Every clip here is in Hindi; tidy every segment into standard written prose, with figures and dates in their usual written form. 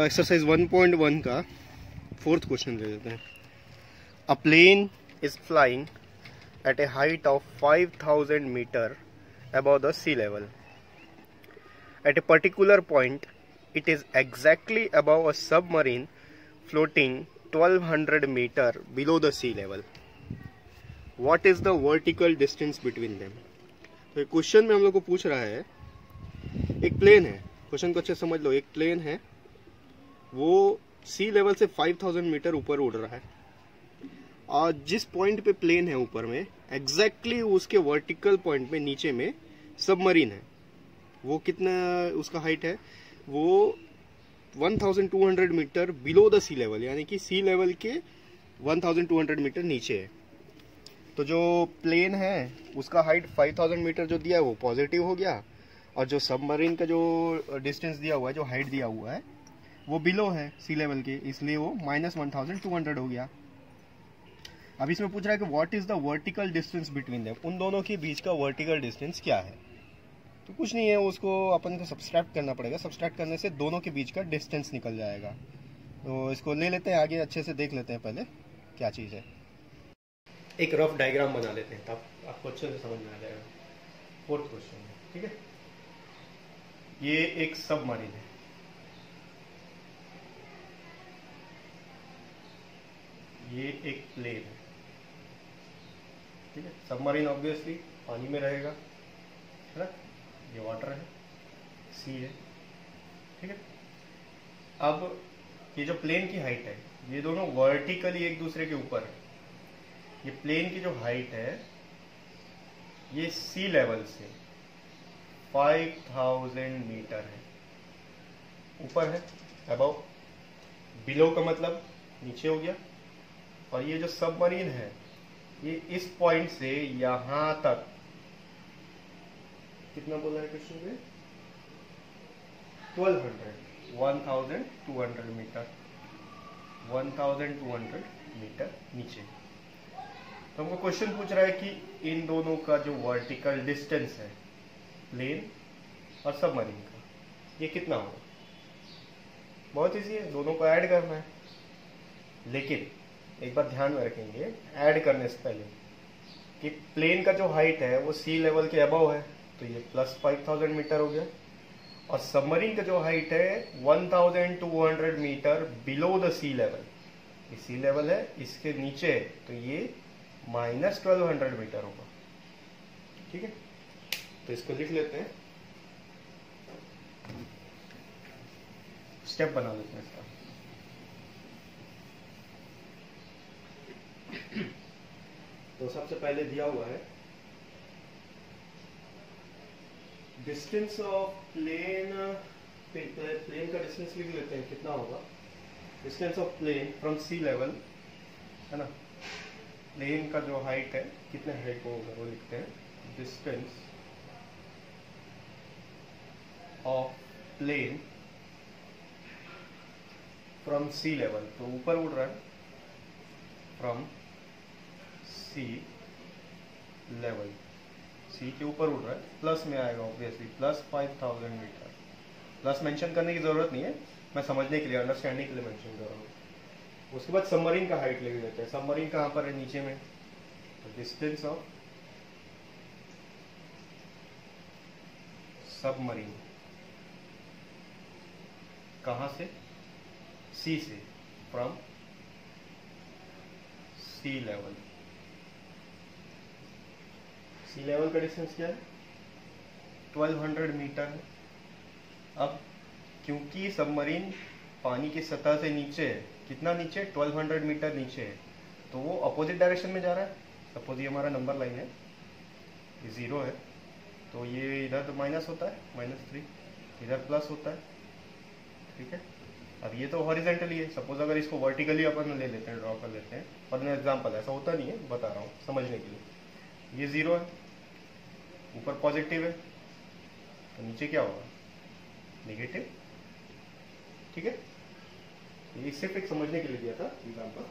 एक्सरसाइज 1.1 का 4th क्वेश्चन ले लेते हैं। A plane is flying at a height of 5000 metre above the sea level. At a particular point, it is exactly above a submarine floating 1200 meter below the sea level. What is the vertical distance between them? तो क्वेश्चन में हम लोग को पूछ रहा है, एक प्लेन है, क्वेश्चन को अच्छे समझ लो, एक प्लेन है, वो सी लेवल से 5000 मीटर ऊपर उड़ रहा है और जिस पॉइंट पे प्लेन है ऊपर में एग्जैक्टली उसके वर्टिकल पॉइंट में नीचे में सबमरीन है। वो कितना उसका हाइट है, वो 1200 metre below the sea level, यानी कि सी लेवल के 1200 मीटर नीचे है। तो जो प्लेन है उसका हाइट 5000 मीटर जो दिया है वो पॉजिटिव हो गया, और जो सबमरीन का जो डिस्टेंस दिया हुआ है, जो हाइट दिया हुआ है, वो बिलो है सी लेवल के, इसलिए वो -1200 हो गया। अब इसमें पूछ रहा है कि what is the vertical distance between them, उन दोनों के बीच का वर्टिकल डिस्टेंस क्या है। तो कुछ नहीं है, उसको अपन को सब्सट्रैक्ट करना पड़ेगा। सब्सट्रैक्ट करने से दोनों के बीच का डिस्टेंस निकल जाएगा। तो इसको ले लेते हैं आगे, अच्छे से देख लेते हैं पहले क्या चीज़ है। एक रफ डायग्राम बना लेते हैं तब आपको अच्छे से समझ में आ जाएगा। 4th क्वेश्चन है, ठीक है। ये एक सबमरीन है, ये एक प्लेन है, ठीक है। सबमरीन ऑब्वियसली पानी में रहेगा, है ना। ये वाटर है, सी है, ठीक है। अब ये जो प्लेन की हाइट है, ये दोनों वर्टिकली एक दूसरे के ऊपर है। ये प्लेन की जो हाइट है ये सी लेवल से 5000 मीटर है, ऊपर है, अबव। बिलो का मतलब नीचे हो गया। और ये जो सबमरीन है ये इस पॉइंट से यहां तक कितना बोला है क्वेश्चन में, 1200 मीटर, 1200 मीटर नीचे। तो हमको क्वेश्चन पूछ रहा है कि इन दोनों का जो वर्टिकल डिस्टेंस है प्लेन और सबमरीन का, ये कितना होगा। बहुत इजी है, दोनों को ऐड करना है। लेकिन एक बात ध्यान में रखेंगे ऐड करने से पहले कि प्लेन का जो हाइट है वो सी लेवल के अबव है, तो ये +5000 मीटर हो गया। और सबमरीन का जो हाइट है 1200 metre below the sea level, ये सी लेवल है, इसके नीचे, तो ये -1200 मीटर होगा, ठीक है। तो इसको लिख लेते हैं, स्टेप बना लेते हैं इसका। तो सबसे पहले दिया हुआ है डिस्टेंस ऑफ प्लेन, प्लेन का डिस्टेंस लिख लेते हैं, कितना होगा। Distance of plane from sea level, है ना। प्लेन का जो हाइट है, कितने हाइट को होगा वो लिखते हैं, distance of plane from sea level, तो ऊपर उड़ रहा है, फ्रॉम सी लेवल, सी के ऊपर उड़ रहा है, प्लस में आएगा ऑब्वियसली, +5000 मीटर। प्लस मेंशन करने की जरूरत नहीं है, मैं समझने के लिए, अंडरस्टैंडिंग के लिए मेंशन कर रहा हूँ। उसके बाद सबमरीन का हाइट लिख लेते हैं। सबमरीन कहाँ पर है, नीचे में, तो डिस्टेंस ऑफ सबमरीन कहाँ से, सी से, from sea level. Sea level का डिस्टेंस क्या है, 1200 मीटर है। अब क्योंकि सबमरीन पानी की सतह से नीचे है, कितना नीचे, 1200 मीटर नीचे है, तो वो अपोजिट डायरेक्शन में जा रहा है। सपोज ये हमारा नंबर लाइन है, ये 0 है, तो ये इधर तो माइनस होता है, -3, इधर प्लस होता है, ठीक है। अब ये तो हॉरिजेंटली है, सपोज अगर इसको वर्टिकली अपन ले लेते हैं, ड्रॉ कर लेते हैं, पर एग्जाम्पल ऐसा होता नहीं है, बता रहा हूँ समझने के लिए। ये 0 है, ऊपर पॉजिटिव है, तो नीचे क्या होगा, नेगेटिव, ठीक है। ये सिर्फ एक समझने के लिए दिया था एग्जाम्पल।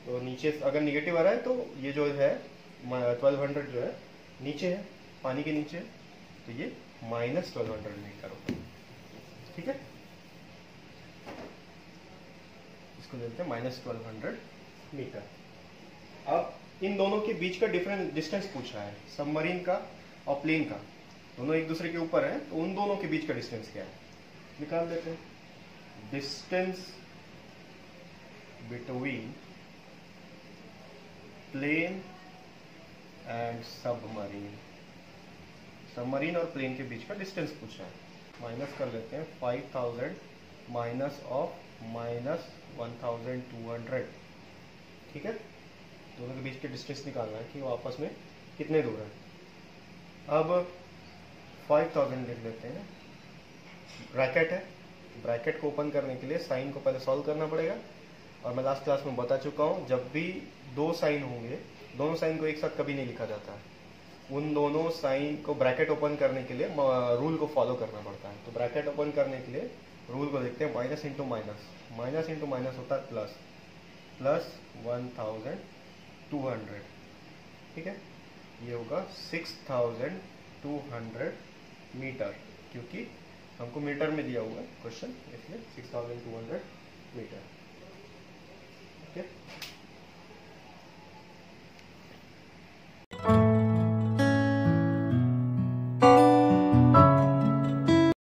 तो नीचे अगर नेगेटिव आ रहा है तो ये जो है 1200 जो है नीचे है, पानी के नीचे, तो ये -1200 मीटर होगा, ठीक है। इसको देते हैं -1200 मीटर। अब इन दोनों के बीच का डिफरेंस डिस्टेंस पूछा है, सबमरीन का और प्लेन का, दोनों एक दूसरे के ऊपर है, तो उन दोनों के बीच का डिस्टेंस क्या है निकाल देते हैं। Distance between plane and submarine, submarine और प्लेन के बीच का डिस्टेंस पूछा है। माइनस कर लेते हैं 5000 माइनस ऑफ -1200, ठीक है। दोनों के बीच के डिस्टेंस निकालना है कि वो आपस में कितने दूर है। अब 5000 लिख लेते हैं, ब्रैकेट है, ब्रैकेट को ओपन करने के लिए साइन को पहले सॉल्व करना पड़ेगा, और मैं लास्ट क्लास में बता चुका हूँ जब भी दो साइन होंगे, दोनों साइन को एक साथ कभी नहीं लिखा जाता है, उन दोनों साइन को ब्रैकेट ओपन करने के लिए रूल को फॉलो करना पड़ता है। तो ब्रैकेट ओपन करने के लिए रूल को देखते हैं, minus into minus, minus into minus होता है प्लस, प्लस 1200, ठीक है। ये होगा 6200 मीटर, क्योंकि हमको मीटर में दिया हुआ है क्वेश्चन, इसलिए 6200 मीटर, ठीक है।